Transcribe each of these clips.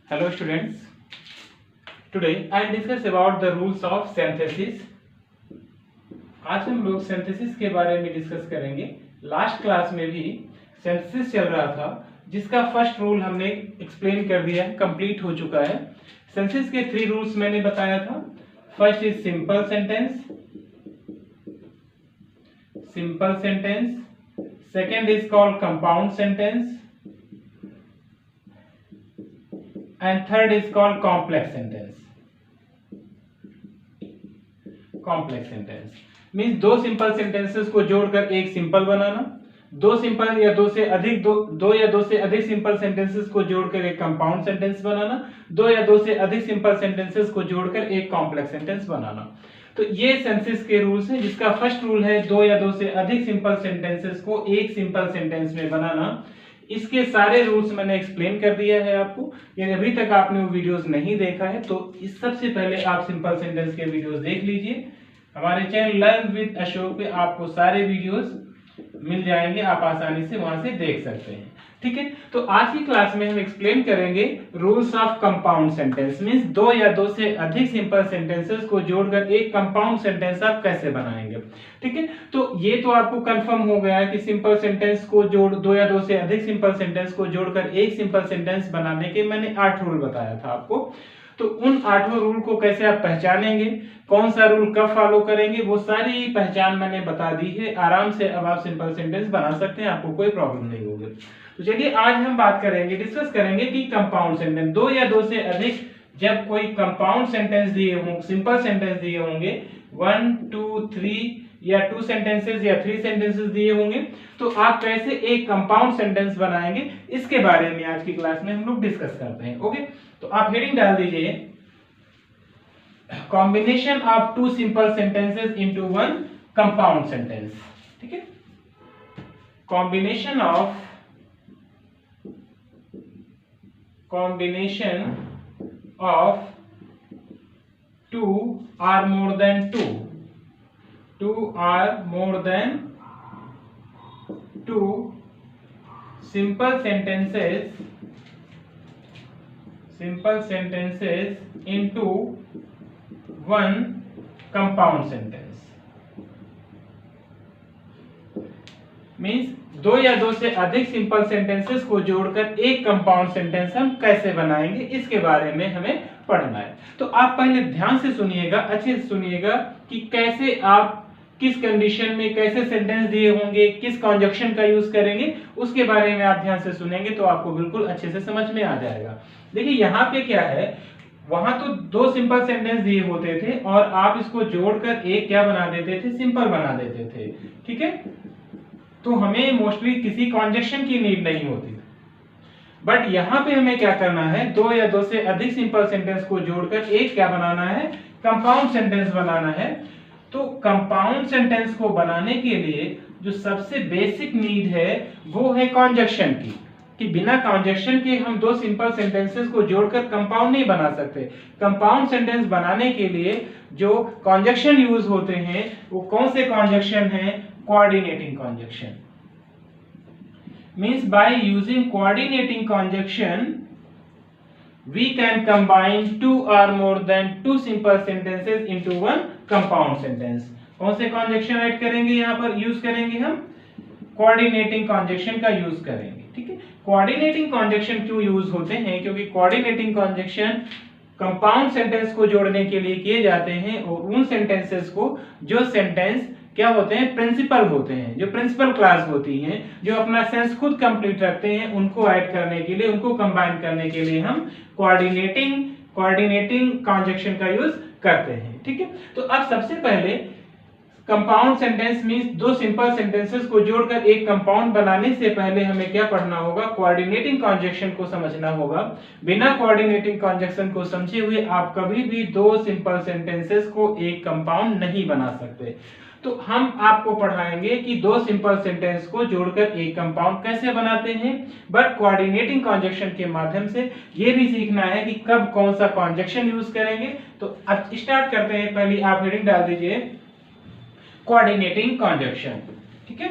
Hello students, today I will discuss about the rules of synthesis. आज हम लोग synthesis के बारे में डिस्कस करेंगे। लास्ट क्लास में भी सिंथेसिस चल रहा था, जिसका फर्स्ट रूल हमने एक्सप्लेन कर दिया है, कंप्लीट हो चुका है। सिंथेसिस के 3 रूल्स मैंने बताया था। First is simple sentence, second is called compound sentence, and third is called complex sentence. Complex sentence means दो सिंपल सेंटेंसेस को जोड़कर एक सिंपल बनाना, दो सिंपल या दो से अधिक सिंपल सेंटेंसेस को जोड़कर एक कंपाउंड सेंटेंस बनाना, दो या दो से अधिक सिंपल सेंटेंसेस को जोड़कर एक कॉम्प्लेक्स सेंटेंस बनाना। तो ये सिंथेसिस के रूल्स हैं, जिसका फर्स्ट रूल है दो या दो से अधिक सिंपल सेंटेंसेस को एक सिंपल सेंटेंस में बनाना। इसके सारे रूल्स मैंने एक्सप्लेन कर दिया है आपको। यदि अभी तक आपने वो वीडियोस नहीं देखा है तो इस सबसे पहले आप सिंपल सेंटेंस के वीडियोस देख लीजिए। हमारे चैनल लर्न विद अशोक पे आपको सारे वीडियोस मिल जाएंगे, आप आसानी से वहां से देख सकते हैं। ठीक है, तो आज की क्लास में हम एक्सप्लेन करेंगे rules of compound sentence. Means दो या दो से अधिक सिंपल सेंटेंसेस को जोड़कर एक कंपाउंड सेंटेंस आप कैसे बनाएंगे। ठीक है, तो ये तो आपको कंफर्म हो गया है कि सिंपल सेंटेंस को जोड़ दो या दो से अधिक सिंपल सेंटेंस को जोड़कर एक सिंपल सेंटेंस बनाने के मैंने 8 रूल बताया था आपको। तो उन 8 रूल को कैसे आप पहचानेंगे, कौन सा रूल कब फॉलो करेंगे, वो सारी पहचान मैंने बता दी है। आराम से अब आप सिंपल सेंटेंस बना सकते हैं, आपको कोई प्रॉब्लम नहीं होगी। तो चलिए आज हम बात करेंगे, डिस्कस करेंगे कि कंपाउंड सेंटेंस, दो या दो से अधिक जब कोई कंपाउंड सेंटेंस दिए हों, सिंपल सेंटेंस दिए होंगे, 1 2 3 या 2 सेंटेंसेस या 3 सेंटेंसेस दिए होंगे, तो आप कैसे एक कंपाउंड सेंटेंस बनाएंगे, इसके बारे में आज की क्लास में हम लोग डिस्कस करते हैं। ओके, तो आप हेडिंग डाल दीजिए, combination of 2 simple sentences into 1 compound sentence. ठीक है, combination of 2 or more than 2 simple sentences into 1 compound sentence। Means दो या दो से अधिक सिंपल सेंटेंसेस को जोड़कर एक कंपाउंड सेंटेंस हम कैसे बनाएंगे, इसके बारे में हमें पढ़ना है। तो आप पहले ध्यान से सुनिएगा, अच्छे से सुनिएगा कि कैसे आप किस कंडीशन में कैसे सेंटेंस दिए होंगे, किस कॉन्जक्शन का यूज करेंगे, उसके बारे में आप ध्यान से सुनेंगे तो आपको बिल्कुल अच्छे से समझ में आ जाएगा। देखिए यहाँ पे क्या है, वहां तो दो सिंपल सेंटेंस दिए होते थे और आप इसको जोड़कर एक क्या बना देते थे, सिंपल बना देते थे। ठीक है, तो हमें मोस्टली किसी कॉन्जक्शन की नीड नहीं होती। बट यहां पे हमें क्या करना है, दो या दो से अधिक सिंपल सेंटेंस को जोड़कर एक क्या बनाना है, कंपाउंड सेंटेंस बनाना है। तो कंपाउंड सेंटेंस को बनाने के लिए जो सबसे बेसिक नीड है वो है कॉन्जक्शन की, कि बिना कॉन्जक्शन के हम दो सिंपल सेंटेंसेस को जोड़कर कंपाउंड नहीं बना सकते। कंपाउंड सेंटेंस बनाने के लिए जो कॉन्जक्शन यूज होते हैं वो कौन से कॉन्जक्शन हैं, coordinating conjunction। means by using coordinating conjunction we can combine 2 or more than 2 simple sentences into one compound sentence। कौन से conjunction ऐड करेंगे, यहाँ पर यूज करेंगे हम coordinating conjunction का यूज करेंगे। ठीक है, coordinating conjunction क्यों यूज होते हैं, क्योंकि coordinating conjunction कंपाउंड सेंटेंस को जोड़ने के लिए किए जाते हैं, और उन सेंटेंसेस को जो सेंटेंस क्या होते हैं, प्रिंसिपल होते हैं, जो प्रिंसिपल क्लास होती हैं, जो अपना सेंस खुद कंप्लीट रखते हैं, उनको ऐड करने के लिए, उनको कंबाइन करने के लिए हम कोऑर्डिनेटिंग कॉन्जक्शन का यूज करते हैं। ठीक है, तो अब सबसे पहले कंपाउंड सेंटेंस मींस दो सिंपल सेंटेंसेस को जोड़कर एक कंपाउंड बनाने से पहले हमें क्या पढ़ना होगा, कोऑर्डिनेटिंग कॉन्जक्शन को समझना होगा। बिना कोऑर्डिनेटिंग कॉन्जक्शन को समझे हुए आप कभी भी दो सिंपल सेंटेंसेस को एक कंपाउंड नहीं बना सकते। तो हम आपको पढ़ाएंगे कि दो सिंपल सेंटेंस को जोड़कर एक कंपाउंड कैसे बनाते हैं, बट कोऑर्डिनेटिंग कॉन्जक्शन के माध्यम से ये भी सीखना है कि कब कौन सा कॉन्जक्शन यूज करेंगे। तो अब स्टार्ट करते हैं। पहले आप हेडिंग डाल दीजिए, कोऑर्डिनेटिंग कॉन्जक्शन। ठीक है,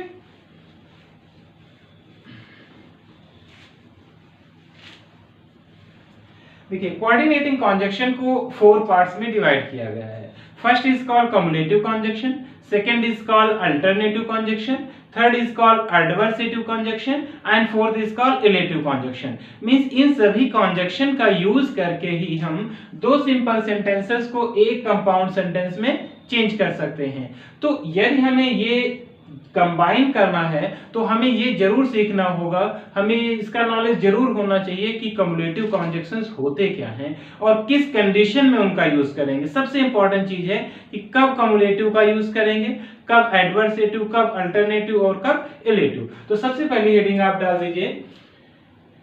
देखिए कोऑर्डिनेटिंग कॉन्जक्शन को 4 पार्ट्स में डिवाइड किया गया है। First is called cumulative conjunction, second is called alternative conjunction, third is called adversative conjunction and fourth is called illative conjunction. Means इन सभी कॉन्जक्शन का यूज करके ही हम दो सिंपल सेंटेंसेस को एक कंपाउंड सेंटेंस में चेंज कर सकते हैं। तो यदि हमें ये कंबाइन करना है तो हमें ये जरूर सीखना होगा, हमें इसका नॉलेज जरूर होना चाहिए कि कम्युलेटिव कॉन्जक्शंस होते क्या हैं और किस कंडीशन में उनका यूज करेंगे। सबसे इंपॉर्टेंट चीज है कि कब कम्युलेटिव का यूज करेंगे, कब एडवर्सेटिव, कब अल्टरनेटिव और कब इलेटिव। तो सबसे पहली हेडिंग आप डाल दीजिए,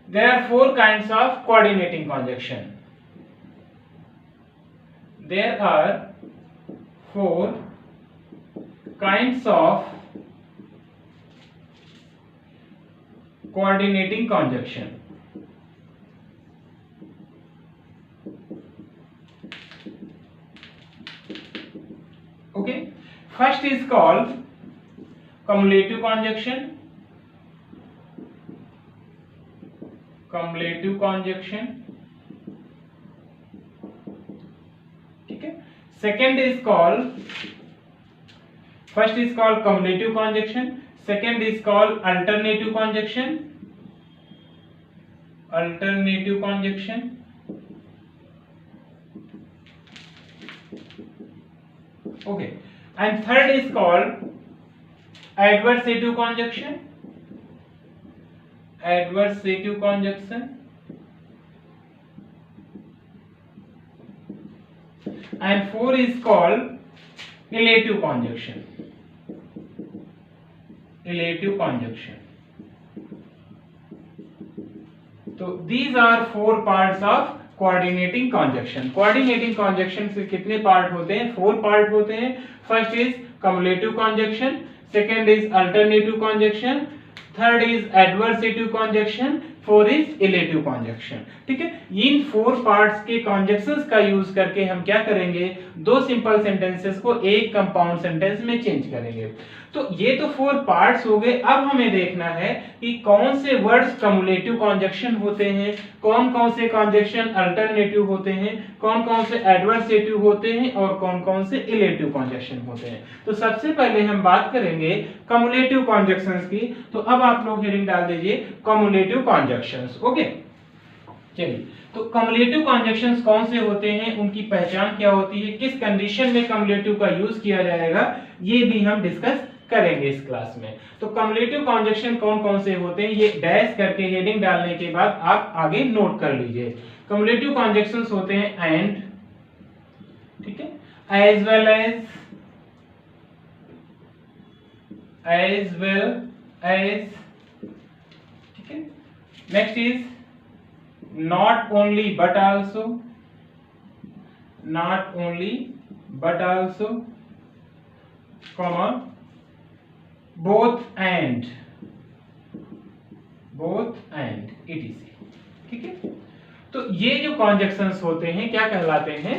there are 4 kinds of coordinating conjunction. There are 4 kinds of coordinating conjunction. Okay, first is called cumulative conjunction. Cumulative conjunction, ठीक है। Second is called, first is called cumulative conjunction, second is called alternative conjunction, alternative conjunction, okay, and third is called adversative conjunction, adversative conjunction, and fourth is called elative conjunction, elative conjunction. तो these are 4 parts of coordinating conjunction. coordinating conjunction से कितने part होते हैं? 4 part होते हैं। First is cumulative conjunction, second is alternative conjunction, third is adversative conjunction, fourth is elative conjunction। ठीक है, इन 4 parts के कॉन्जक्शंस का यूज करके हम क्या करेंगे, दो सिंपल सेंटेंसेस को एक कंपाउंड सेंटेंस में चेंज करेंगे। तो ये तो 4 पार्ट्स हो गए। अब हमें देखना है कि कौन से वर्ड्स कम्युलेटिव कॉन्जक्शन होते हैं, कौन कौन से कॉन्जक्शन अल्टरनेटिव होते हैं, कौन कौन से एडवर्सेटिव होते हैं और कौन कौन से इलेटिव कॉन्जक्शन होते हैं। तो सबसे पहले हम बात करेंगे कम्युलेटिव कॉन्जक्शंस की। तो अब आप लोग हेडिंग डाल दीजिए कम्युलेटिव कॉन्जक्शंस। ओके, चलिए, तो कम्युलेटिव कॉन्जक्शंस कौन से होते हैं, उनकी पहचान क्या होती है, किस कंडीशन में कम्युलेटिव का यूज किया जाएगा, ये भी हम डिस्कस करेंगे इस क्लास में। तो कम्युलेटिव कॉन्जक्शन कौन कौन से होते हैं, ये डैश करके हेडिंग डालने के बाद आप आगे नोट कर लीजिए। कम्युलेटिव कॉन्जक्शंस होते हैं एंड, ठीक है, एज वेल एज, ठीक है। Next is not only but also, not only but also, comma, both and etc। ठीक है, तो ये जो कॉन्जक्शंस होते हैं क्या कहलाते हैं,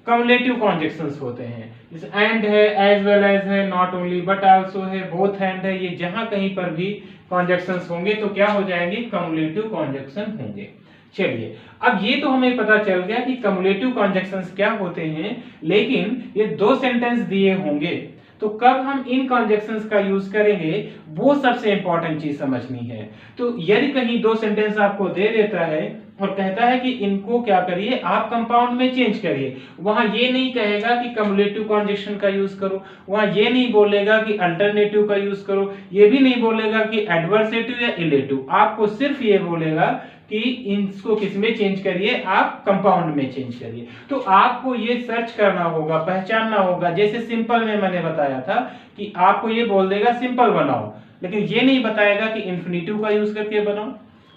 कम्युलेटिव कॉन्जक्शंस होते हैं। जैसे एंड है, एज वेल एज है, नॉट ओनली बट आल्सो है, बोथ एंड है, ये जहां कहीं पर भी कॉन्जक्शंस होंगे तो क्या हो जाएंगे, कम्युलेटिव कॉन्जक्शन होंगे। चलिए, अब ये तो हमें पता चल गया कि कम्युलेटिव कॉन्जक्शंस क्या होते हैं, लेकिन ये दो सेंटेंस दिए होंगे तो कब हम इन कॉन्जक्शंस का यूज करेंगे, वो सबसे इंपॉर्टेंट चीज समझनी है। तो यदि कहीं दो सेंटेंस आपको दे देता है और कहता है कि इनको क्या करिए, आप कंपाउंड में चेंज करिए, वहां ये नहीं कहेगा कि कम्युलेटिव कॉन्जक्शन का यूज करो, वहां ये नहीं बोलेगा कि अल्टरनेटिव का यूज करो, ये भी नहीं बोलेगा कि एडवर्सेटिव या इलेटिव, आपको सिर्फ ये बोलेगा कि इसको किसमें चेंज करिए, आप कंपाउंड में चेंज करिए। तो आपको ये सर्च करना होगा, पहचानना होगा। जैसे सिंपल में मैंने बताया था कि आपको ये बोल देगा सिंपल बनाओ, लेकिन ये नहीं बताएगा कि इंफिनिटिव का यूज करके बनाओ,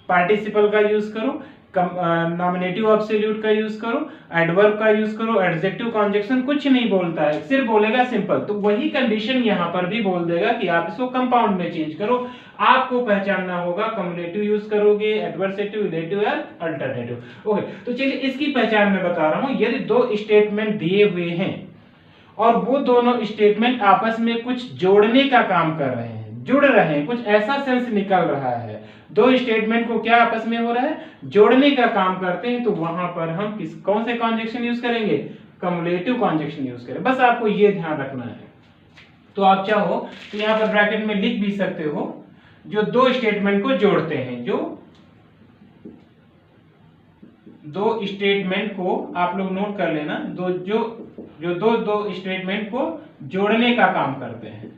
पार्टिसिपल का यूज करो, नॉमिनेटिव एब्सोल्यूट का यूज करो, एडवर्ब का यूज करो, एडजेक्टिव कॉन्जक्शन कुछ नहीं बोलता है, सिर्फ बोलेगा सिंपल। तो वही कंडीशन यहाँ पर भी बोल देगा कि आप इसको कंपाउंड में चेंज करो। आपको पहचानना होगा कम्युलेटिव यूज करोगे, एडवर्सेटिव, इलेटिव या अल्टरनेटिव। ओके, तो चलिए इसकी पहचान मैं बता रहा हूँ। यदि दो स्टेटमेंट दिए हुए हैं और वो दोनों स्टेटमेंट आपस में कुछ जोड़ने का काम कर रहे हैं, जुड़ रहे हैं, कुछ ऐसा सेंस निकल रहा है, दो स्टेटमेंट को क्या आपस में हो रहा है, जोड़ने का काम करते हैं, तो वहां पर हम कौन से कॉन्जक्शन यूज करेंगे, कम्युलेटिव कॉन्जक्शन यूज करें। बस आपको ये ध्यान रखना है। तो आप चाहो तो यहाँ पर ब्रैकेट में लिख भी सकते हो, जो दो स्टेटमेंट को जोड़ते हैं, जो दो स्टेटमेंट को आप लोग नोट कर लेना, जो दो स्टेटमेंट को जोड़ने का काम करते हैं।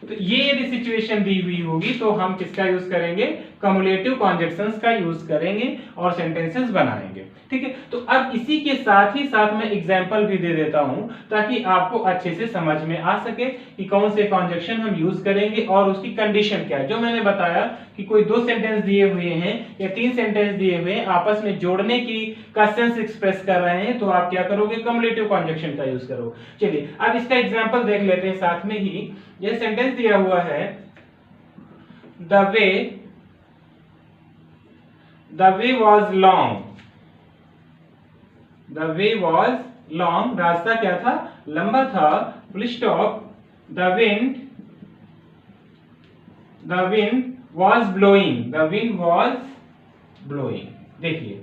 तो ये यदि सिचुएशन दी हुई होगी तो हम किसका यूज करेंगे, कम्युलेटिव कॉन्जक्शंस का यूज करेंगे और सेंटेंसेस बनाएंगे। ठीक है, तो अब इसी के साथ ही साथ मैं एग्जांपल भी दे देता हूं ताकि आपको अच्छे से समझ में आ सके कि कौन से कॉन्जक्शन हम यूज करेंगे और उसकी कंडीशन क्या है। जो मैंने बताया कि कोई दो सेंटेंस दिए हुए हैं या तीन सेंटेंस दिए हुए हैं, आपस में जोड़ने की का सेंस एक्सप्रेस कर रहे हैं, तो आप क्या करोगे, कम्युलेटिव कॉन्जक्शन का यूज करो। चलिए अब इसका एग्जांपल देख लेते हैं साथ में ही। यह सेंटेंस दिया हुआ है, the way was long, the way was long, रास्ता क्या था, लंबा था, full stop, the wind was blowing, the wind was blowing. देखिए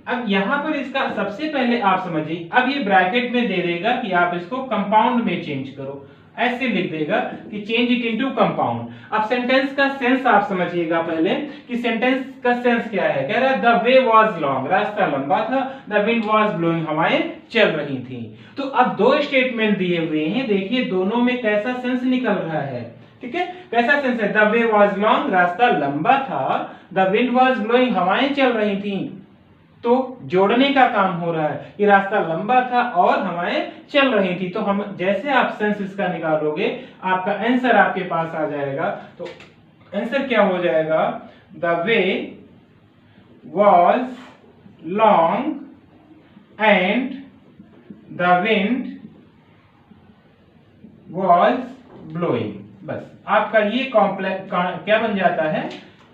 अब यहां पर इसका सबसे पहले आप समझिए, अब ये ब्रैकेट में दे देगा कि आप इसको कंपाउंड में चेंज करो, ऐसे लिख देगा कि चेंज इट इनटू कंपाउंड। अब सेंटेंस का सेंस आप समझिएगा पहले कि सेंटेंस का सेंस क्या है। कह रहा है द वे वाज लॉन्ग, रास्ता लंबा था, द विंड वाज ब्लोइंग, हवाएं चल रही थी। तो अब दो स्टेटमेंट दिए हुए हैं, देखिए दोनों में कैसा सेंस निकल रहा है। ठीक है, कैसा सेंस है, द वे वाज लॉन्ग, रास्ता लंबा था, द विंड वाज ब्लोइंग, हवाएं चल रही थी। तो जोड़ने का काम हो रहा है कि रास्ता लंबा था और हवाएं चल रही थी। तो हम जैसे आप सेंस इसका निकालोगे, आपका आंसर आपके पास आ जाएगा। तो आंसर क्या हो जाएगा, the way was long and the wind was blowing. बस आपका ये कॉम्प्लेक्स क्या बन जाता है,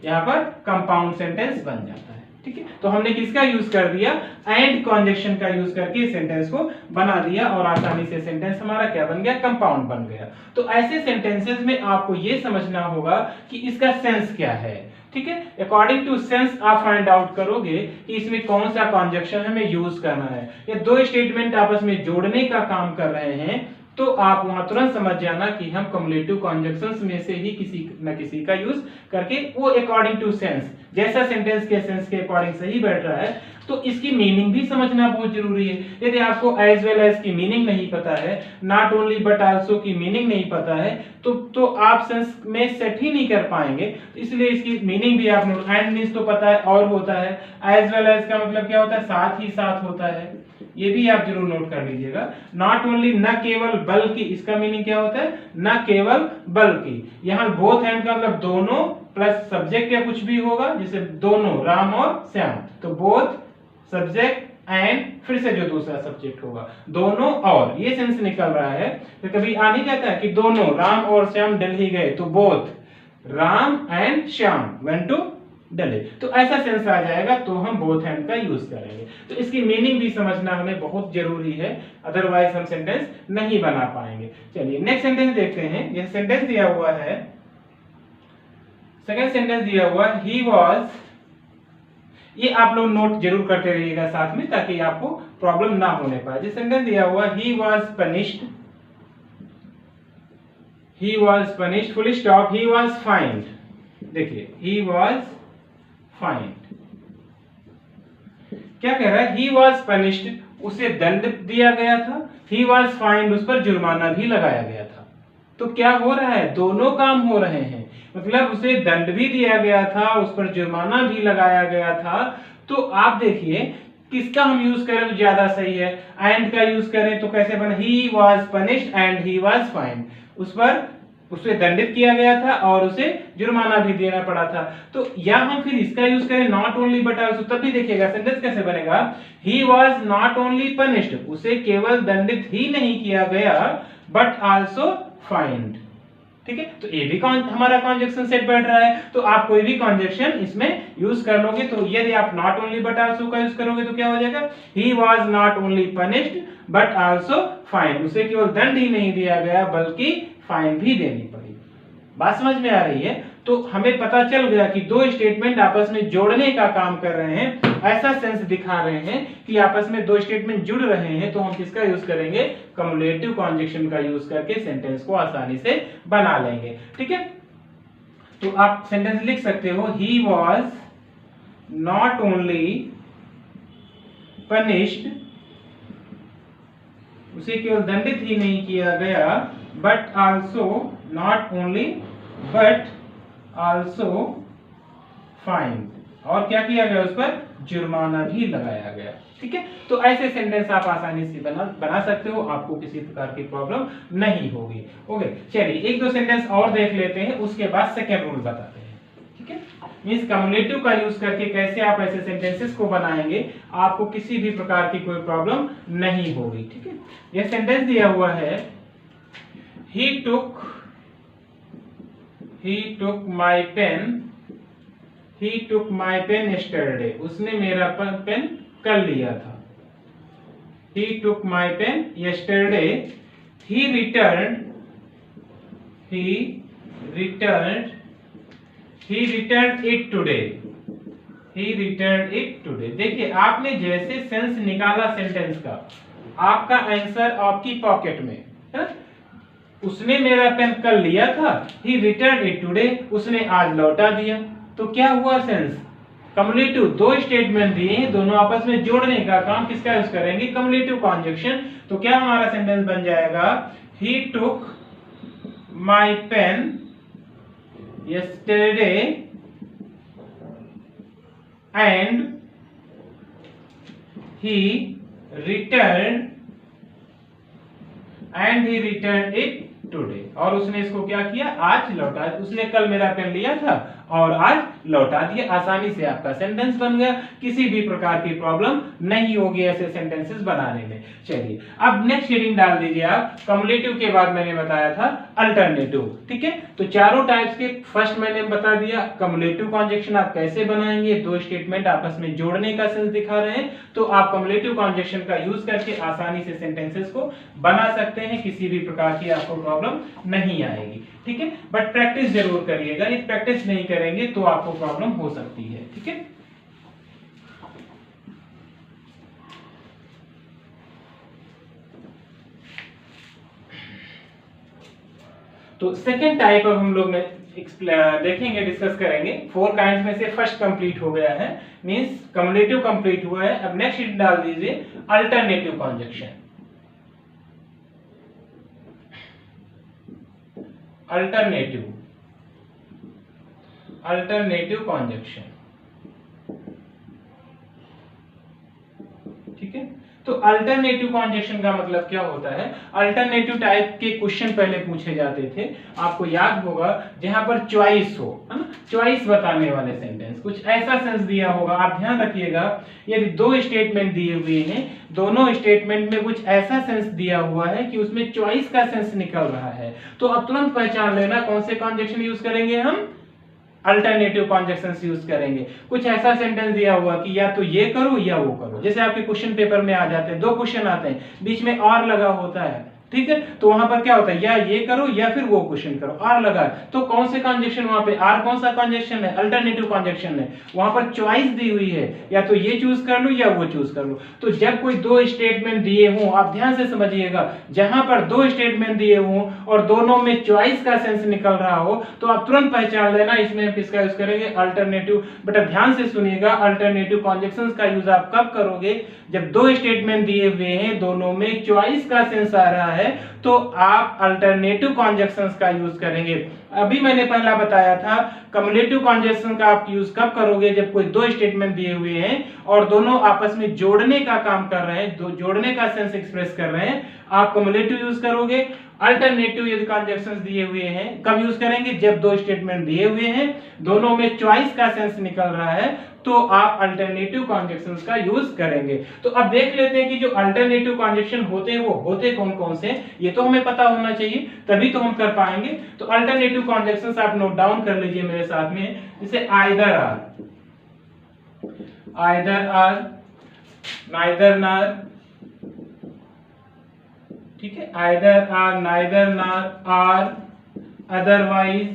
यहां पर कंपाउंड सेंटेंस बन जाता है। ठीक है, तो हमने किसका यूज कर दिया, एंड कॉन्जक्शन का यूज करके सेंटेंस को बना दिया और आसानी से सेंटेंस हमारा क्या बन गया, कंपाउंड बन गया। तो ऐसे सेंटेंसेस में आपको ये समझना होगा कि इसका सेंस क्या है। ठीक है, अकॉर्डिंग टू सेंस आप फाइंड आउट करोगे कि इसमें कौन सा कॉन्जक्शन हमें यूज करना है। या दो स्टेटमेंट आपस में जोड़ने का काम कर रहे हैं, तो आप वहां तुरंत समझ जाना कि हम कम्युलेटिव कॉन्जक्शंस में से ही किसी न किसी का यूज करके, वो अकॉर्डिंग टू सेंस, जैसा सेंटेंस के सेंस के अकॉर्डिंग सही बैठ रहा है, तो इसकी मीनिंग भी समझना बहुत जरूरी है। यदि आपको एज वेल एज की मीनिंग नहीं पता है, नॉट ओनली बट आल्सो की मीनिंग नहीं पता है, तो आप सेंस में सेट ही नहीं कर पाएंगे। इसलिए इसकी मीनिंग भी आप नोट, एंड मीन्स तो पता है और होता है, एज वेल एज का मतलब क्या होता है, साथ ही साथ होता है, ये भी आप जरूर नोट कर लीजिएगा। नॉट ओनली, न केवल बल्कि, इसका मीनिंग क्या होता है, न केवल बल्कि। यहाँ बोथ हैंड का मतलब दोनों प्लस सब्जेक्ट या कुछ भी होगा, जैसे दोनों, राम और श्याम, तो बोथ सब्जेक्ट एंड फिर से जो दूसरा सब्जेक्ट होगा, दोनों और, ये सेंस निकल रहा है। तो कभी आ नहीं जाता कि दोनों राम और श्याम दिल्ली गए, तो both Ram and Shyam went to Delhi, तो ऐसा सेंस आ जाएगा, तो हम बोथ हैंड का यूज करेंगे। तो इसकी मीनिंग भी समझना हमें बहुत जरूरी है, अदरवाइज हम सेंटेंस नहीं बना पाएंगे। चलिए नेक्स्ट सेंटेंस देखते हैं। यह सेंटेंस दिया हुआ है, सेकंड सेंटेंस दिया हुआ, ही वॉज, ये आप लोग नोट जरूर करते रहिएगा साथ में ताकि आपको प्रॉब्लम ना होने पाए। जिस सेंटेंस दिया हुआ, he was punished, he was punished, full stop, he was find. देखिए ही वॉज फाइंड, क्या कह रहा है, ही वॉज पनिश्ड, उसे दंड दिया गया था, ही वॉज फाइंड, उस पर जुर्माना भी लगाया गया था। तो क्या हो रहा है, दोनों काम हो रहे हैं, मतलब उसे दंड भी दिया गया था, उस पर जुर्माना भी लगाया गया था। तो आप देखिए किसका हम यूज करें तो ज्यादा सही है, एंड का यूज करें तो कैसे बना, he was punished and he was find, उस पर उसे दंडित किया गया था और उसे जुर्माना भी देना पड़ा था। तो या हम फिर इसका यूज करें नॉट ओनली बट आल्सो, तब भी देखिएगा सेंटेंस कैसे बनेगा, he was not only punished, उसे केवल दंडित ही नहीं किया गया बट आल्सो फाइंड। ठीक है, तो ये भी हमारा कॉन्जक्शन सेट बैठ रहा है, तो आप कोई भी कॉन्जक्शन इसमें यूज कर लोगे। तो यदि आप नॉट ओनली बट आल्सो का यूज करोगे तो क्या हो जाएगा, he was not only punished but also fine, उसे केवल दंड ही नहीं दिया गया बल्कि फाइन भी देनी पड़ी। बात समझ में आ रही है? तो हमें पता चल गया कि दो स्टेटमेंट आपस में जोड़ने का काम कर रहे हैं, ऐसा सेंस दिखा रहे हैं कि आपस में दो स्टेटमेंट जुड़ रहे हैं, तो हम किसका यूज करेंगे? कम्युलेटिव कॉन्जक्शन का यूज करके सेंटेंस को आसानी से बना लेंगे। ठीक है, तो आप सेंटेंस लिख सकते हो, he was not only punished, उसे केवल दंडित ही नहीं किया गया, but also, not only but also fine, और क्या किया गया? उस पर जुर्माना भी लगाया गया। ठीक है, तो ऐसे सेंटेंस आप आसानी से बना सकते हो, आपको किसी प्रकार की प्रॉब्लम नहीं होगी। ओके, चलिए एक दो सेंटेंस और देख लेते हैं, उसके बाद सेकेंड रूल बताते हैं। ठीक है, मींस कम्युलेटिव का यूज करके कैसे आप ऐसे सेंटेंसेस को बनाएंगे, आपको किसी भी प्रकार की कोई प्रॉब्लम नहीं होगी। ठीक है, यह सेंटेंस दिया हुआ है, he took my pen yesterday, उसने मेरा पेन कल लिया था। he took my pen yesterday, he returned it today। देखिए, आपने जैसे सेंस निकाला सेंटेंस का, आपका आंसर आपकी पॉकेट में है? उसने मेरा पेन कल लिया था, he returned it today, उसने आज लौटा दिया। तो क्या हुआ सेंस? कम्युलेटिव, दो स्टेटमेंट दिए हैं, दोनों आपस में जोड़ने का काम किसका यूज करेंगे? कम्युलेटिव कॉन्जक्शन। तो क्या हमारा सेंटेंस बन जाएगा? he took my pen yesterday and he returned it today, और उसने इसको क्या किया? आज लौटा। उसने कल मेरा पेन लिया था और आज लौटा दिया। आसानी से आपका सेंटेंस बन गया, किसी भी प्रकार की प्रॉब्लम नहीं होगी ऐसे सेंटेंसेस बनाने में। चलिए, अब नेक्स्ट हेडिंग डाल दीजिए आप। कम्युलेटिव के बाद मैंने बताया था अल्टरनेटिव। ठीक है, तो चारों टाइप्स के फर्स्ट मैंने बता दिया, कम्युलेटिव कॉन्जक्शन आप कैसे बनाएंगे, दो स्टेटमेंट आपस में जोड़ने का सेंस दिखा रहे हैं, तो आप कम्युलेटिव कॉन्जक्शन का यूज करके आसानी से सेंटेंसेस को बना सकते हैं, किसी भी प्रकार की आपको प्रॉब्लम नहीं आएगी। ठीक है, बट प्रैक्टिस जरूर करिएगा, यदि प्रैक्टिस नहीं करेंगे तो आपको प्रॉब्लम हो सकती है। ठीक है, तो सेकेंड टाइप अब हम लोग देखेंगे, डिस्कस करेंगे। 4 काइंड्स में से फर्स्ट कंप्लीट हो गया है, मींस कम्युलेटिव कंप्लीट हुआ है। अब नेक्स्ट डाल दीजिए अल्टरनेटिव कॉन्जक्शन। अल्टरनेटिव कॉन्जक्शन। ठीक है, तो अल्टरनेटिव कॉन्जक्शन का मतलब क्या होता है? अल्टरनेटिव टाइप के क्वेश्चन पहले पूछे जाते थे, आपको याद होगा, जहां पर चॉइस हो, है ना, चॉइस बताने वाले सेंटेंस, कुछ ऐसा सेंस दिया होगा। आप ध्यान रखिएगा, यदि दो स्टेटमेंट दिए हुए हैं, दोनों स्टेटमेंट में कुछ ऐसा सेंस दिया हुआ है कि उसमें चॉइस का सेंस निकल रहा है, तो अब तुरंत पहचान लेना कौन से कॉन्जक्शन यूज करेंगे हम? अल्टरनेटिव कॉन्जक्शंस यूज करेंगे। कुछ ऐसा सेंटेंस दिया हुआ कि या तो ये करो या वो करो, जैसे आपके क्वेश्चन पेपर में आ जाते हैं, 2 क्वेश्चन आते हैं, बीच में और लगा होता है। ठीक है, तो वहां पर क्या होता है, या ये करो या फिर वो क्वेश्चन करो, आर लगा। तो कौन से कॉन्जक्शन वहां पे, आर कौन सा कॉन्जक्शन है? अल्टरनेटिव कॉन्जक्शन है। वहां पर चॉइस दी हुई है, या तो ये चूज कर लो या वो चूज कर लो। तो जब कोई दो स्टेटमेंट दिए हों, आप ध्यान से समझिएगा, जहां पर दो स्टेटमेंट दिए हों और दोनों में चॉइस का सेंस निकल रहा हो, तो आप तुरंत पहचान लेना इसमें हम किसका यूज करेंगे? अल्टरनेटिव। बेटा ध्यान से सुनिएगा, अल्टरनेटिव कॉन्जक्शंस का यूज आप कब करोगे? जब दो स्टेटमेंट दिए हुए हैं, दोनों में चॉइस का सेंस आ रहा है, तो आप अल्टरनेटिव कॉन्जक्शंस का यूज करेंगे। अभी मैंने पहला बताया था, कम्युलेटिव कॉन्जक्शन का आप यूज कब करोगे? जब कोई दो स्टेटमेंट दिए हुए हैं और दोनों आपस में जोड़ने का काम कर रहे हैं, जोड़ने का सेंस एक्सप्रेस कर रहे हैं, आप कम्युलेटिव यूज करोगे। अल्टरनेटिव यदि कॉन्जक्शंस दिए हुए हैं, कब यूज करेंगे? जब दो स्टेटमेंट दिए हुए हैं, दोनों में चॉइस का सेंस निकल रहा है, तो आप अल्टरनेटिव कॉन्जक्शंस का यूज करेंगे। तो अब देख लेते हैं कि जो अल्टरनेटिव कॉन्जक्शन होते हैं वो होते कौन कौन से, ये तो हमें पता होना चाहिए, तभी तो हम कर पाएंगे। तो अल्टरनेटिव कॉन्जक्शंस आप नोट डाउन कर लीजिए मेरे साथ में, जैसे आइदर आर, नाइदर नार, ठीक है, either or, neither nor, or, otherwise,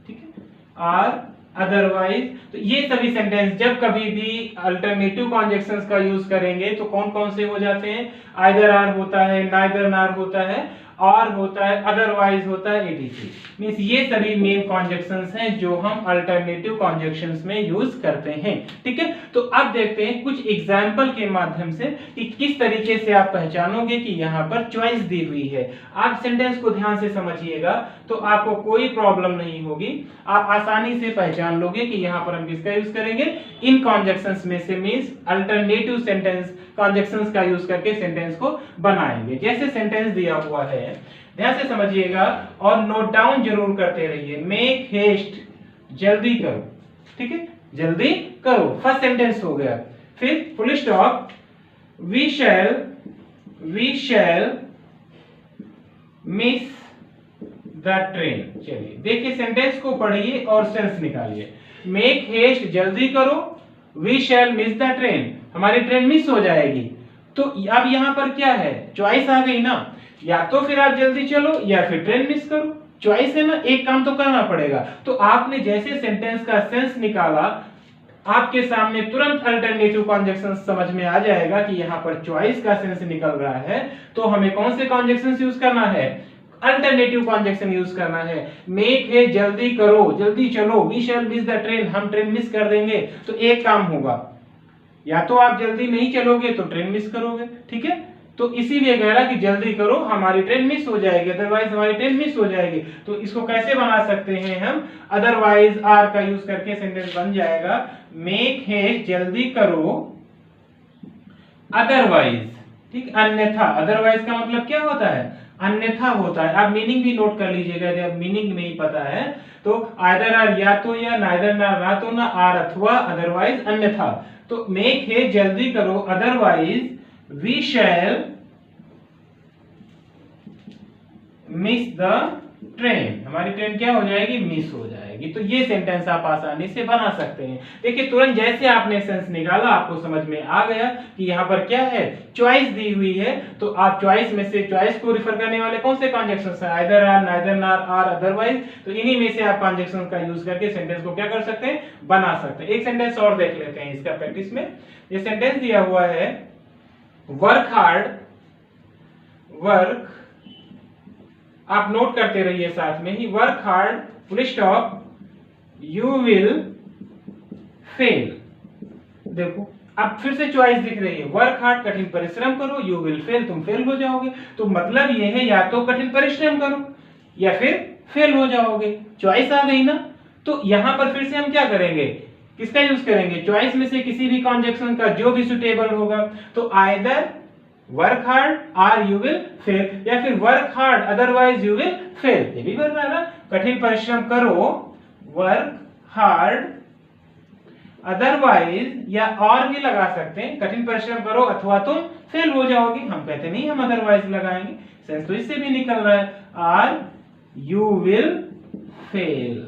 ठीक है, आर अदरवाइज। तो ये सभी सेंटेंस जब कभी भी अल्टरनेटिव कॉन्जक्शंस का यूज करेंगे तो कौन कौन से हो जाते हैं? आइदर आर होता है, नाइदर नॉर होता है, और होता है, अदरवाइज होता है, एटीसी। मींस ये सभी मेन कॉन्जक्शंस हैं जो हम अल्टरनेटिव कॉन्जक्शंस में यूज करते हैं। ठीक है, तो अब देखते हैं कुछ एग्जांपल के माध्यम से कि किस तरीके से आप पहचानोगे कि यहाँ पर चॉइस दी हुई है। आप सेंटेंस को ध्यान से समझिएगा तो आपको कोई प्रॉब्लम नहीं होगी, आप आसानी से पहचान लोगे कि यहाँ पर हम किसका यूज करेंगे, इन कॉन्जक्शंस में से। मींस अल्टरनेटिव सेंटेंस कॉन्जक्शंस का यूज करके सेंटेंस को बनाएंगे। जैसे सेंटेंस दिया हुआ है, ध्यान से समझिएगा और नोट डाउन जरूर करते रहिए। मेक हेस्ट, जल्दी करो, ठीक है, जल्दी करो, फर्स्ट सेंटेंस हो गया। फिर full stop, we shall miss the train. चलिए देखिए, सेंटेंस को पढ़िए और सेंस निकालिए। मेक हेस्ट, जल्दी करो, we shall miss the train, हमारी ट्रेन मिस हो जाएगी। तो अब यहाँ पर क्या है, चॉइस आ गई ना, या तो फिर आप जल्दी चलो या फिर ट्रेन मिस करो, चॉइस है ना, एक काम तो करना पड़ेगा। तो आपने जैसे सेंटेंस का सेंस निकाला, आपके सामने तुरंत अल्टरनेटिव कॉन्जक्शन समझ में आ जाएगा कि यहाँ पर चॉइस का सेंस निकल रहा है। तो हमें कौन से कॉन्जक्शन यूज करना है, अल्टरनेटिव कॉन्जक्शन यूज करना है। मेक है जल्दी करो, जल्दी चलो, we shall miss the train, हम ट्रेन मिस कर देंगे। तो एक काम होगा, या तो आप जल्दी नहीं चलोगे तो ट्रेन मिस करोगे, ठीक है। तो इसीलिए कह रहा कि जल्दी करो, हमारी ट्रेन मिस हो जाएगी, अदरवाइज हमारी ट्रेन मिस हो जाएगी। तो इसको कैसे बना सकते हैं हम, अदरवाइज आर का यूज करके सेंटेंस बन जाएगा, मेक है जल्दी करो, अदरवाइज, ठीक, अन्यथा। अदरवाइज का मतलब क्या होता है, अन्यथा होता है। आप मीनिंग भी नोट कर लीजिएगा, जब मीनिंग नहीं पता है तो आइदर आर या तो या, नाइदर ना तो ना, आर अथवा, अदरवाइज अन्यथा। तो मेक है जल्दी करो, otherwise we shall miss the train, हमारी ट्रेन क्या हो जाएगी, मिस हो जाएगी। तो ये सेंटेंस आप आसानी से बना सकते हैं। देखिए तुरंत जैसे आपने सेंस निकाला, आपको समझ में आ गया कि यहाँ पर क्या है, चॉइस दी हुई है। तो आप चॉइस में से, चॉइस को रिफर करने वाले कौन से कॉन्जक्शंस हैं, either or, neither nor, or, otherwise. तो इन्हीं में से आप कॉन्जक्शन का यूज करके सेंटेंस को क्या कर सकते हैं, बना सकते हैं। एक सेंटेंस और देख लेते हैं इसका प्रैक्टिस में। ये सेंटेंस दिया हुआ है, वर्क हार्ड, वर्क, आप नोट करते रहिए साथ में ही, work hard, full stop, you will fail. देखो अब फिर से चॉइस दिख रही है, वर्क हार्ड, कठिन परिश्रम करो, यू विल फेल, तुम फेल हो जाओगे। तो मतलब ये है, या तो कठिन परिश्रम करो या फिर फेल हो जाओगे, चॉइस आ गई ना। तो यहां पर फिर से हम क्या करेंगे, किसका यूज करेंगे, चॉइस में से किसी भी कॉन्जक्शन का जो भी सुटेबल होगा। तो आइदर वर्क हार्ड और यू विल फेल, या फिर work hard otherwise you will fail. ये भी बन रहा है ना, कठिन परिश्रम करो, वर्क हार्ड अदरवाइज, या और भी लगा सकते हैं, कठिन परिश्रम करो अथवा तुम फेल हो जाओगे। हम कहते नहीं हम अदरवाइज लगाएंगे, सेंस तो इससे भी निकल रहा है, आर यू विल फेल,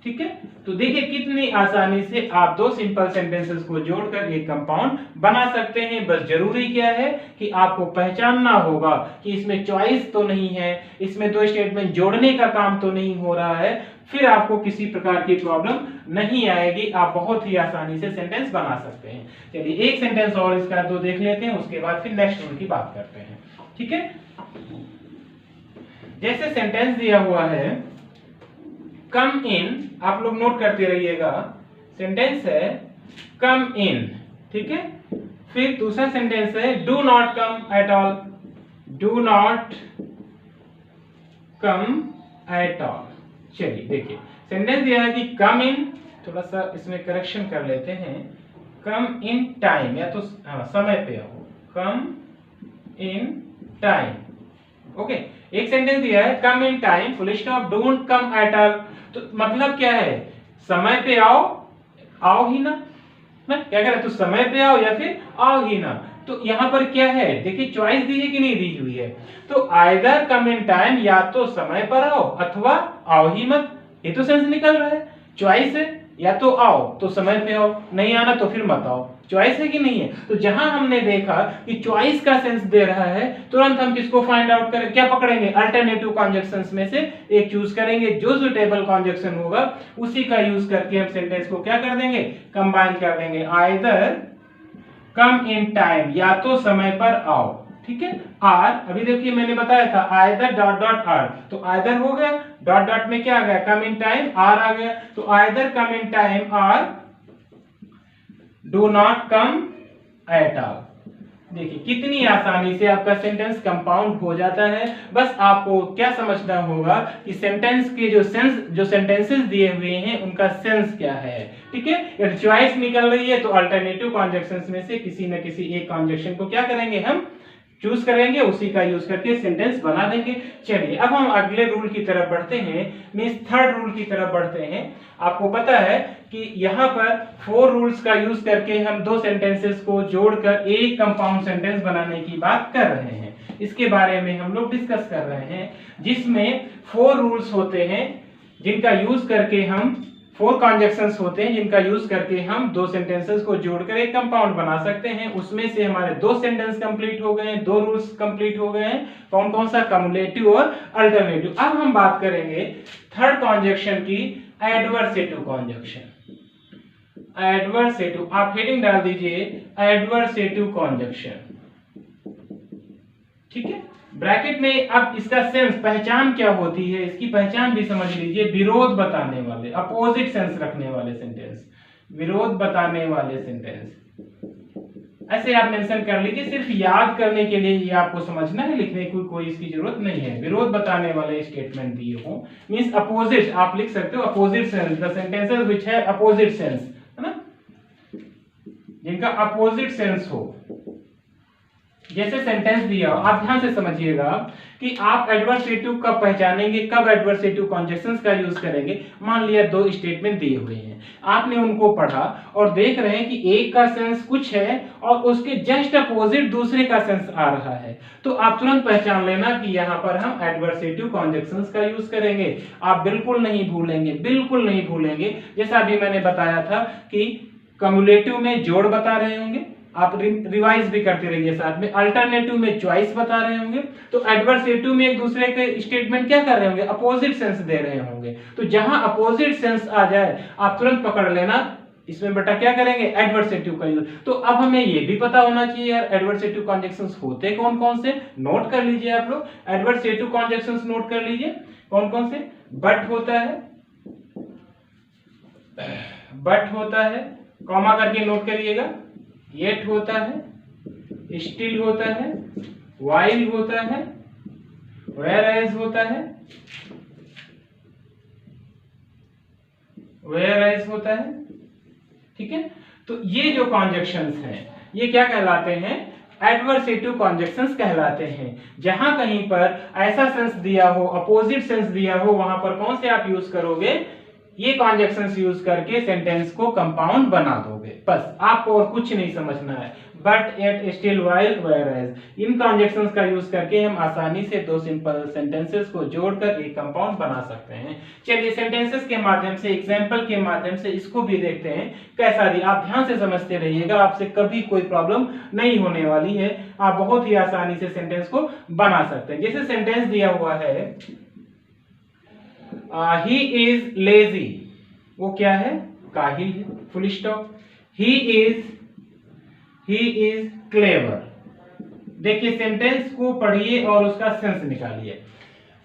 ठीक है। तो देखिए कितनी आसानी से आप दो सिंपल सेंटेंसेस को जोड़कर एक कंपाउंड बना सकते हैं। बस जरूरी क्या है कि आपको पहचानना होगा कि इसमें चॉइस तो नहीं है, इसमें दो स्टेटमेंट जोड़ने का काम तो नहीं हो रहा है, फिर आपको किसी प्रकार की प्रॉब्लम नहीं आएगी, आप बहुत ही आसानी से सेंटेंस बना सकते हैं। चलिए एक सेंटेंस और इसका दो देख लेते हैं, उसके बाद फिर नेक्स्ट रूल की बात करते हैं, ठीक है। जैसे सेंटेंस दिया हुआ है, कम इन, आप लोग नोट करते रहिएगा, सेंटेंस है कम इन, ठीक है। फिर दूसरा सेंटेंस है do not come at all, do not come at all. चलिए देखिए सेंटेंस दिया है कि कम इन, थोड़ा सा इसमें करेक्शन कर लेते हैं, कम इन टाइम, या तो समय पे आओ, कम इन टाइम, ओके। एक सेंटेंस दिया है come in time, full stop, don't come at all. तो मतलब क्या है, समय पे आओ, आओ ही ना, क्या कह रहे, तो समय पे आओ या फिर आओ ही ना। तो यहां पर क्या है, देखिए चॉइस दी है कि नहीं दी हुई है। तो आइदर कम इन टाइम, या तो समय पर आओ अथवा आओ ही मत, ये तो सेंस निकल रहा है, चॉइस है। या तो आओ तो समय पे आओ, नहीं आना तो फिर मत आओ। चॉइस है कि नहीं है? तो जहां हमने देखा कि चॉइस का सेंस दे रहा है, तुरंत हम किसको फाइंड आउट करें, क्या पकड़ेंगे, अल्टरनेटिव कॉन्जक्शंस में से एक चूज करेंगे। जो सुटेबल कॉन्जक्शन होगा उसी का यूज करके हम सेंटेंस को क्या कर देंगे, कंबाइन कर देंगे। आइदर कम इन टाइम, या तो समय पर आओ, ठीक है। आर, अभी देखिए मैंने बताया था आइदर डॉट डॉट आर, तो आइदर हो गया, डॉट डॉट में क्या आ गया, कम इन टाइम, आर आ गया, तो either come in time or do not come at all. देखिए कितनी आसानी से आपका सेंटेंस कंपाउंड हो जाता है। बस आपको क्या समझना होगा कि सेंटेंस के जो सेंटेंसेस दिए हुए हैं उनका सेंस क्या है, ठीक है। यदि चॉइस निकल रही है तो अल्टरनेटिव कॉन्जक्शंस में से किसी न किसी एक कॉन्जक्शन को क्या करेंगे, हम चूज करेंगे, उसी का यूज करके सेंटेंस बना देंगे। चलिए अब हम अगले रूल की तरफ बढ़ते हैं, मींस थर्ड रूल की तरफ बढ़ते हैं। आपको पता है कि यहाँ पर 4 रूल्स का यूज करके हम 2 सेंटेंसेस को जोड़कर एक कंपाउंड सेंटेंस बनाने की बात कर रहे हैं। इसके बारे में हम लोग डिस्कस कर रहे हैं, जिसमें 4 रूल्स होते हैं जिनका यूज करके हम 4 कॉन्जक्शंस होते हैं जिनका यूज करके हम 2 सेंटेंसेस को जोड़कर एक कंपाउंड बना सकते हैं। उसमें से हमारे 2 सेंटेंस कंप्लीट हो गए हैं, 2 रूल्स कंप्लीट हो गए हैं। कौन कौन सा, कम्युलेटिव और अल्टरनेटिव। अब हम बात करेंगे थर्ड कॉन्जक्शन की, एडवर्सेटिव कॉन्जक्शन। एडवर्सेटिव, आप हेडिंग डाल दीजिए एडवर्सेटिव कॉन्जक्शन, ठीक है, ब्रैकेट में। अब इसका सेंस, पहचान क्या होती है, इसकी पहचान भी समझ लीजिए। विरोध बताने वाले, अपोजिट सेंस रखने वाले सेंटेंस, विरोध बताने वाले सेंटेंस, ऐसे आप मेंशन कर लीजिए। सिर्फ याद करने के लिए ये आपको समझना है, लिखने की कोई इसकी जरूरत नहीं है। विरोध बताने वाले स्टेटमेंट दिए हो, मींस अपोजिट, आप लिख सकते हो opposite sense, the sentences which है अपोजिट सेंस, है ना, जिनका अपोजिट सेंस हो। जैसे सेंटेंस दिया हो, आप ध्यान से समझिएगा कि आप एडवर्सेटिव कब पहचानेंगे, कब एडवर्सेटिव कॉन्जक्शंस का यूज करेंगे। मान लिया 2 स्टेटमेंट दिए हुए हैं, आपने उनको पढ़ा और देख रहे हैं कि एक का सेंस कुछ है और उसके जस्ट अपोजिट दूसरे का सेंस आ रहा है, तो आप तुरंत पहचान लेना कि यहाँ पर हम एडवर्सेटिव कॉन्जक्शंस का यूज करेंगे। आप बिल्कुल नहीं भूलेंगे, बिल्कुल नहीं भूलेंगे। जैसा अभी मैंने बताया था कि कम्युलेटिव में जोड़ बता रहे होंगे, आप रिवाइज भी करते रहिए साथ में। अल्टरनेटिव में चॉइस बता रहे होंगे, तो एडवर्सेटिव में एक दूसरे के स्टेटमेंट क्या कर रहे होंगे, अपोजिट सेंस दे रहे होंगे। तो जहां अपोजिट सेंस आ जाए आप तुरंत पकड़ लेना, इसमें बेटा क्या करेंगे, एडवर्सेटिव का यूज। तो अब हमें ये भी पता होना चाहिए यार एडवर्सेटिव कॉन्जक्शंस होते कौन कौन से, नोट कर लीजिए आप लोग। एडवर्सेटिव कॉन्जक्शंस नोट कर लीजिए कौन कौन से। बट होता है, बट होता है, कॉमा करके नोट करिएगा। येट होता है, स्टिल होता है, वाइल होता है, वेयरएज होता है, वेयरएज होता है, ठीक है। तो ये जो कॉन्जक्शंस हैं ये क्या कहलाते हैं, एडवर्सेटिव कॉन्जक्शंस कहलाते हैं। जहां कहीं पर ऐसा सेंस दिया हो, अपोजिट सेंस दिया हो, वहां पर कौन से आप यूज करोगे, ये कॉन्जक्शंस यूज करके सेंटेंस को कंपाउंड बना दोगे। बस आपको और कुछ नहीं समझना है। But, at, still, while, whereas, इन कॉन्जक्शंस का यूज करके हम आसानी से 2 सिंपल सेंटेंसेस को जोड़कर एक कंपाउंड बना सकते हैं। चलिए सेंटेंसेस के माध्यम से, एग्जांपल के माध्यम से इसको भी देखते हैं कैसा दिया। आप ध्यान से समझते रहिएगा, आपसे कभी कोई प्रॉब्लम नहीं होने वाली है। आप बहुत ही आसानी से सेंटेंस को बना सकते हैं। जैसे सेंटेंस दिया हुआ है he is lazy, वो क्या है, काहिल है, full stop. he is clever। देखिए सेंटेंस को पढ़िए और उसका सेंस निकालिए।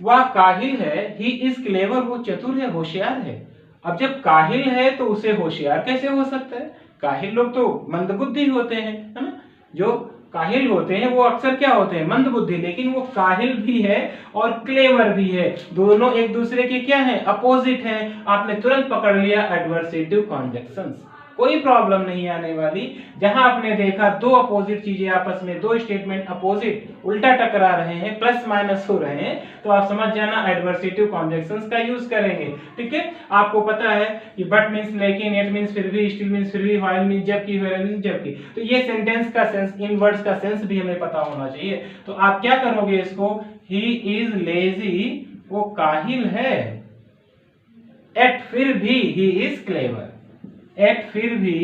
वह काहिल है, he is clever, वो चतुर है, होशियार है। अब जब काहिल है तो उसे होशियार कैसे हो सकता है, काहिल लोग तो मंदबुद्धि होते हैं, है ना। जो काहिल होते हैं वो अक्सर क्या होते हैं, मंदबुद्धि, लेकिन वो काहिल भी है और क्लेवर भी है। दोनों एक दूसरे के क्या है, अपोजिट हैं। आपने तुरंत पकड़ लिया एडवर्सेटिव कॉन्जक्शंस, कोई प्रॉब्लम नहीं आने वाली। जहां आपने देखा 2 अपोजिट चीजें आपस में, 2 स्टेटमेंट अपोजिट उल्टा टकरा रहे हैं, प्लस माइनस हो रहे हैं, तो आप समझ जाना एडवर्सेटिव कॉन्जक्शंस का यूज करेंगे, ठीक है। आपको पता है कि बट मींस लेकिन, एट मींस फिर भी, स्टिल मींस फिर भी, व्हाइल मींस जबकि, वेयर मींस जबकि। तो ये सेंटेंस का सेंस, इन वर्ड्स का सेंस भी हमें पता होना चाहिए। तो आप क्या करोगे इसको, ही इज लेजी, वो काहिल है, एट फिर भी ही इज क्लेवर। एट फिर भी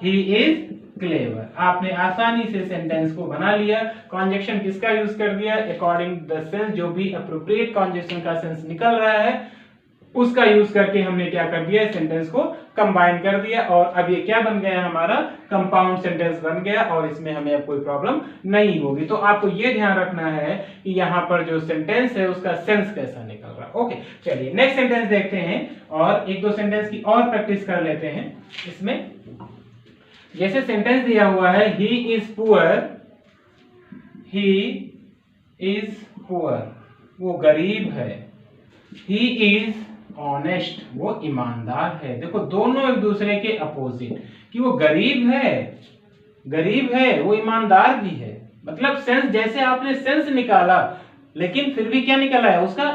ही इज क्लेवर। आपने आसानी से सेंटेंस को बना लिया। कॉन्जक्शन किसका यूज कर दिया? अकॉर्डिंग द सेंस, जो भी अप्रोप्रिएट कॉन्जक्शन का सेंस निकल रहा है उसका यूज करके हमने क्या कर दिया, सेंटेंस को कंबाइन कर दिया और अब ये क्या बन गया हमारा, कंपाउंड सेंटेंस बन गया और इसमें हमें अब कोई प्रॉब्लम नहीं होगी। तो आपको ये ध्यान रखना है कि यहाँ पर जो सेंटेंस है उसका सेंस कैसा निकल रहा है। ओके, चलिए नेक्स्ट सेंटेंस देखते हैं और एक दो सेंटेंस की और प्रैक्टिस कर लेते हैं। इसमें जैसे सेंटेंस दिया हुआ है he is poor, he is poor, वो गरीब है। ही इज ऑनेस्ट, वो ईमानदार है। देखो दोनों एक दूसरे के अपोजिट, कि वो गरीब है वो ईमानदार भी है। मतलब सेंस जैसे आपने सेंस निकाला लेकिन फिर भी क्या निकला है, उसका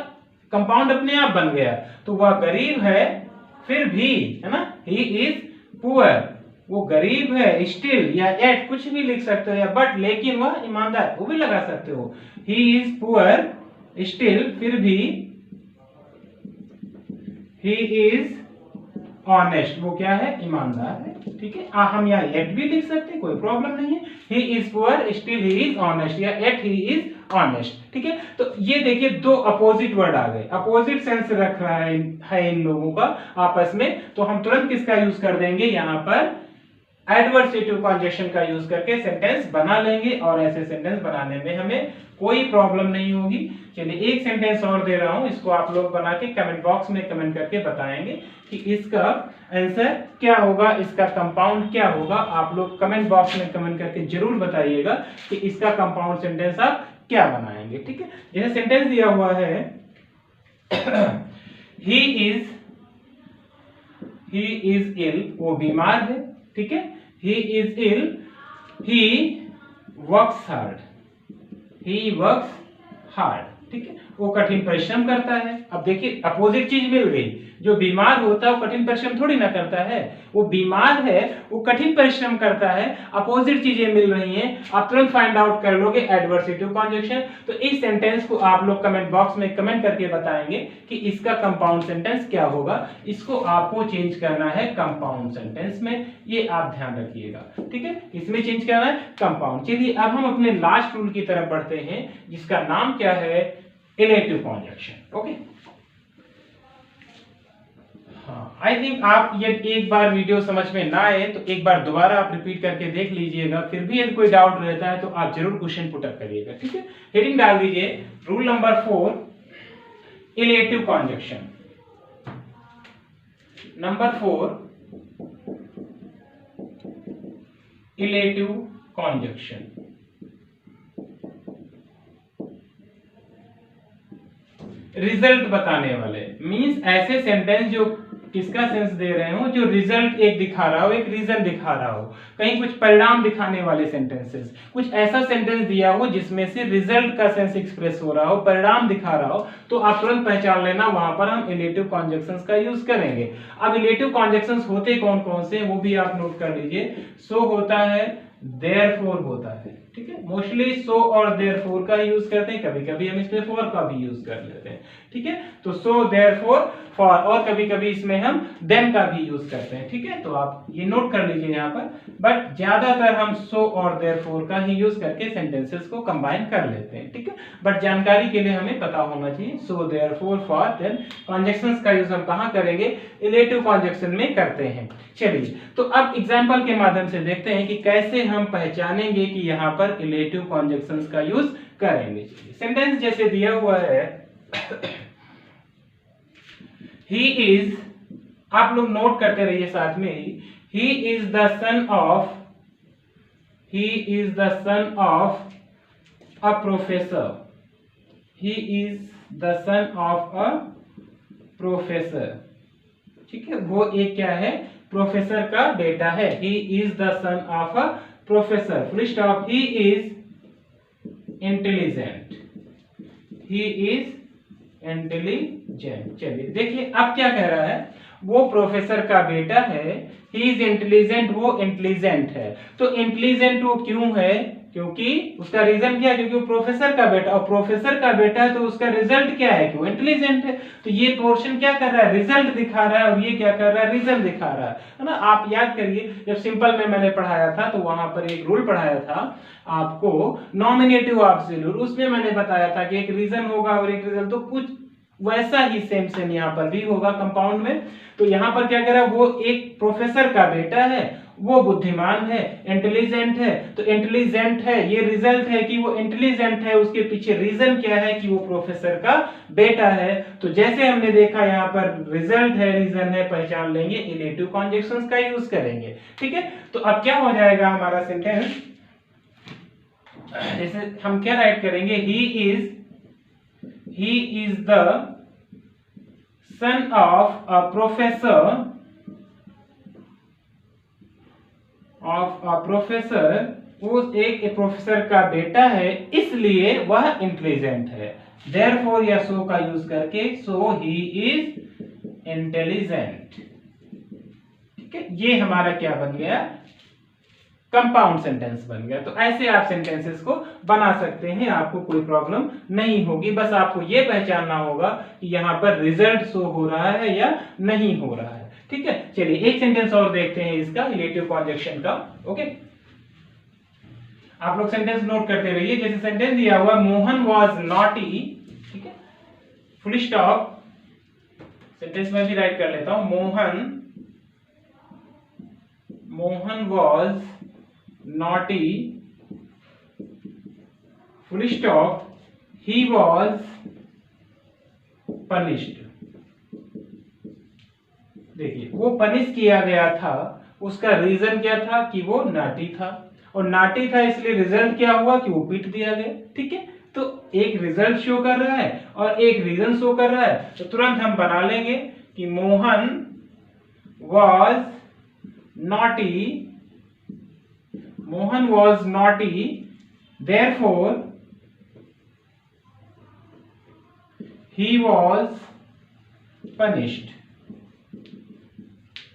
कंपाउंड अपने आप बन गया। तो वह गरीब है फिर भी, है ना, ही इज पुअर, वो गरीब है, स्टिल या एट कुछ भी लिख सकते हो, या बट लेकिन वह ईमानदार, वो भी लगा सकते हो। ही इज पुअर स्टिल फिर भी, ही इज ऑनेस्ट, वो क्या है, ईमानदार है। ठीक है, हम यहाँ एट भी लिख सकते हैं, कोई प्रॉब्लम नहीं है। He is poor still he is honest, या एट ही इज ऑनेस्ट। ठीक है, तो ये देखिए दो अपोजिट वर्ड आ गए, अपोजिट सेंस रख रहा है इन लोगों का आपस में। तो हम तुरंत किसका यूज कर देंगे, यहाँ पर एडवर्सेटिव कॉन्जक्शन का यूज करके सेंटेंस बना लेंगे और ऐसे सेंटेंस बनाने में हमें कोई प्रॉब्लम नहीं होगी। चलिए एक सेंटेंस और दे रहा हूं, इसको आप लोग बना के कमेंट बॉक्स में कमेंट करके बताएंगे कि इसका आंसर क्या होगा, इसका कंपाउंड क्या होगा। आप लोग कमेंट बॉक्स में कमेंट करके जरूर बताइएगा कि इसका कंपाउंड सेंटेंस आप क्या बनाएंगे। ठीक है, यह सेंटेंस दिया हुआ है ही इज इल, वो बीमार है। ठीक है, he is ill, he works hard, ठीक है, वो कठिन परिश्रम करता है। अब देखिए अपोजिट चीज मिल गई, जो बीमार होता है वो कठिन परिश्रम थोड़ी ना करता है, वो बीमार है वो कठिन परिश्रम करता है, अपोजिट चीजें मिल रही हैं। आप तुरंत फाइंड आउट कर लोगे एडवर्सेटिव कॉन्जक्शन। तो इस सेंटेंस को आप लोग कमेंट बॉक्स में कमेंट करके बताएंगे कि इसका कंपाउंड सेंटेंस क्या होगा। इसको आपको चेंज करना है कंपाउंड सेंटेंस में, ये आप ध्यान रखिएगा। ठीक है, इसमें चेंज करना है कंपाउंड। चलिए अब हम अपने लास्ट रूल की तरफ बढ़ते हैं जिसका नाम क्या है, इलेटिव कॉन्जक्शन। ओके, हाँ, आई थिंक आप ये एक बार वीडियो समझ में ना आए तो एक बार दोबारा आप रिपीट करके देख लीजिएगा, फिर भी यदि कोई डाउट रहता है तो आप जरूर क्वेश्चन पुट अप करिएगा। ठीक है, हेडिंग डाल दीजिए rule number 4, illative कॉन्जक्शन। Number 4, illative कॉन्जक्शन। Result बताने वाले मींस ऐसे सेंटेंस जो किसका सेंस दे रहे हो, जो रिजल्ट एक दिखा रहा हो, एक रीजन दिखा रहा हो, कहीं कुछ परिणाम दिखाने वाले सेंटेंसेस, कुछ ऐसा सेंटेंस दिया हो जिसमें से रिजल्ट का सेंस एक्सप्रेस हो रहा हो, परिणाम दिखा रहा हो, तो आप तुरंत पहचान लेना वहां पर हम इलेटिव कॉन्जक्शंस का यूज करेंगे। अब इलेटिव कॉन्जक्शंस होते कौन कौन से, वो भी आप नोट कर लीजिए। सो होता है, देयरफॉर होता है। ठीक है, मोस्टली सो और देयरफॉर का यूज करते हैं, कभी कभी हम इसमें फॉर का भी यूज कर लेते हैं। ठीक है, तो सो, देयरफॉर, फॉर, और कभी कभी इसमें हम देन का भी यूज करते हैं। ठीक है, तो आप ये नोट कर लीजिए यहाँ पर, बट ज्यादातर हम सो और देयरफॉर का ही यूज करके सेंटेंसेस को कंबाइन कर लेते हैं। ठीक है, बट जानकारी के लिए हमें पता होना चाहिए सो, देयरफॉर, फॉर, देन। कॉन्जक्शंस का यूज हम कहाँ करेंगे, इलेटिव कॉन्जक्शन में करते हैं। चलिए, तो अब एग्जाम्पल के माध्यम से देखते हैं कि कैसे हम पहचानेंगे कि यहाँ पर इलेटिव कॉन्जक्शंस का यूज करेंगे। सेंटेंस जैसे दिया हुआ है ही इज, आप लोग नोट करते रहिए साथ में he is the son of, he is the son of a professor, he is the son of a professor. ठीक है, वो एक क्या है, प्रोफेसर का बेटा है। He is the son of a professor, full stop. He is intelligent, he is intelligent. चलिए देखिए अब क्या कह रहा है, वो प्रोफेसर का बेटा है, ही इज इंटेलिजेंट, वो इंटेलिजेंट है। तो इंटेलिजेंट वो क्यों है, क्योंकि उसका रीजन क्या है, क्योंकि वो प्रोफेसर का बेटा, और प्रोफेसर का बेटा है तो उसका रिजल्ट क्या है कि वो इंटेलिजेंट है। तो ये पोर्शन क्या कर रहा है, रिजल्ट दिखा रहा है, और ये क्या कर रहा है, रीजन दिखा रहा है ना। आप याद करिए जब सिंपल में मैंने पढ़ाया था तो वहां पर एक रूल पढ़ाया था आपको, नॉमिनेटिव एब्सोल्यूट, उसमें मैंने बताया था कि एक रीजन होगा और एक रिजल्ट, तो कुछ वैसा ही सेम यहाँ पर भी होगा कंपाउंड में। तो यहाँ पर क्या करा, वो एक प्रोफेसर का बेटा है, वो बुद्धिमान है, इंटेलिजेंट है, तो इंटेलिजेंट है, ये रिजल्ट है कि वो इंटेलिजेंट है, उसके पीछे रीजन क्या है कि वो प्रोफेसर का बेटा है। तो जैसे हमने देखा यहाँ पर रिजल्ट है, रीजन है, पहचान लेंगे, इलेटिव कॉन्जक्शंस का यूज करेंगे। ठीक है, तो अब क्या हो जाएगा हमारा सेंटेंस, जैसे हम क्या राइट करेंगे, he is the son of a professor वो एक प्रोफेसर का बेटा है, इसलिए वह इंटेलिजेंट है। therefore या सो का यूज करके, so he is intelligent। ठीक है, ये हमारा क्या बन गया, कंपाउंड सेंटेंस बन गया। तो ऐसे आप सेंटेंसेस को बना सकते हैं, आपको कोई प्रॉब्लम नहीं होगी। बस आपको ये पहचानना होगा कि यहाँ पर रिजल्ट शो हो रहा है या नहीं हो रहा है। ठीक है, चलिए एक सेंटेंस और देखते हैं इसका, रिलेटिव कॉन्जक्शन का। ओके, आप लोग सेंटेंस नोट करते रहिए। जैसे सेंटेंस दिया हुआ, मोहन वाज नॉटी, ठीक है, फुल स्टॉप, सेंटेंस में भी राइट कर लेता हूं, Mohan was naughty, full stop, he was punished। देखिए, वो पनिश किया गया था, उसका रीजन क्या था कि वो नाटी था, और नाटी था इसलिए रिजल्ट क्या हुआ कि वो पीट दिया गया। ठीक है, तो एक रिजल्ट शो कर रहा है और एक रीजन शो कर रहा है, तो तुरंत हम बना लेंगे कि Mohan was naughty, therefore he was punished।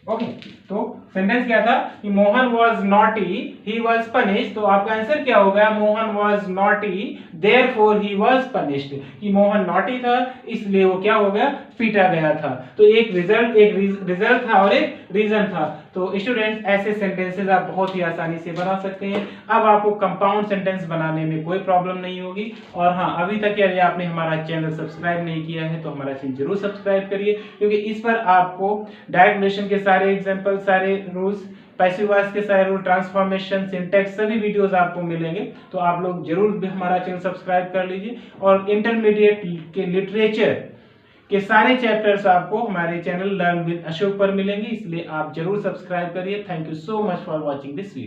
Okay, तो सेंटेंस क्या था कि Mohan was naughty, he was punished. तो आपका आंसर क्या होगा, Mohan was naughty, therefore he was punished, कि मोहन नॉटी था इसलिए वो क्या हो गया, पीटा गया था। तो एक रिजल्ट था और एक रीजन था। तो स्टूडेंट्स, ऐसे सेंटेंसेस आप बहुत ही आसानी से बना सकते हैं। अब आपको कंपाउंड सेंटेंस बनाने में कोई प्रॉब्लम नहीं होगी। और हाँ, अभी तक यदि आपने हमारा चैनल सब्सक्राइब नहीं किया है तो हमारा चैनल जरूर सब्सक्राइब करिए, क्योंकि इस पर आपको डायरेक्ट रिलेशन के सारे एग्जांपल, सारे रूल्स, पैसिव वॉइस के सारे रूल, ट्रांसफॉर्मेशन, सिंटैक्स, सभी वीडियोस आपको मिलेंगे। तो आप लोग जरूर भी हमारा चैनल सब्सक्राइब कर लीजिए। और इंटरमीडिएट के लिटरेचर के सारे चैप्टर्स आपको हमारे चैनल लर्न विद अशोक पर मिलेंगे, इसलिए आप जरूर सब्सक्राइब करिए। Thank you so much for watching this video.